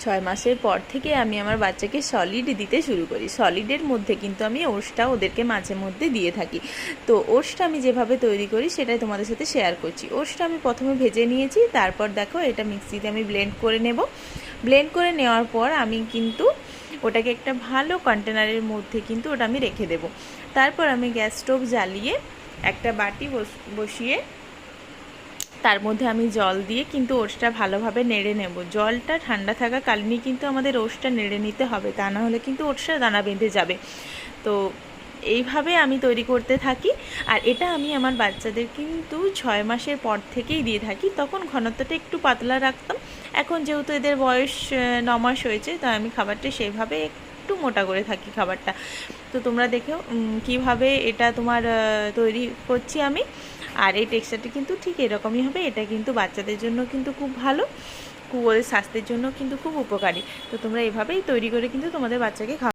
6 মাসের পর থেকে আমি আমার বাচ্চাকে সলিড দিতে শুরু করি। সলিডের মধ্যে কিন্তু আমি ওটসটা ওদেরকে মাঝে মধ্যে দিয়ে থাকি। তো ওটসটা আমি যেভাবে তৈরি করি সেটাই তোমাদের সাথে শেয়ার করছি। ওটসটা আমি প্রথমে ভেজে নিয়েছি, তারপর দেখো এটা মিক্সিতে আমি ব্লেন্ড করে নেব। ব্লেন্ড করে নেওয়ার পর আমি কিন্তু ওটাকে একটা ভালো কন্টেনারের মধ্যে কিন্তু ওটা আমি রেখে দেব। তারপর আমি গ্যাস স্টোভ জ্বালিয়ে একটা বাটি বসিয়ে তার মধ্যে আমি জল দিয়ে কিন্তু ওটসটা ভালোভাবে নেড়ে নেব। জলটা ঠান্ডা থাকাকালীনই কিন্তু আমাদের ওটসটা নেড়ে নিতে হবে, তা না হলে কিন্তু ওটসটা দানা বেঁধে যাবে। তো এইভাবে আমি তৈরি করতে থাকি। আর এটা আমি আমার বাচ্চাদের কিন্তু 6 মাসের পর থেকেই দিয়ে থাকি। তখন ঘনত্বটা একটু পাতলা রাখতাম, এখন যেহেতু এদের বয়স 9 মাস হয়েছে, তাই আমি খাবারটা সেভাবে একটু মোটা করে থাকি খাবারটা। তো তোমরা দেখো কিভাবে এটা তোমার তৈরি করছি আমি। আর এই টেক্সচারটা কিন্তু ঠিক এরকমই হবে। এটা কিন্তু বাচ্চাদের জন্য কিন্তু খুব ভালো, ওদের স্বাস্থ্যের জন্য কিন্তু খুব উপকারী। তো তোমরা এভাবেই তৈরি করে কিন্তু তোমাদের বাচ্চাকে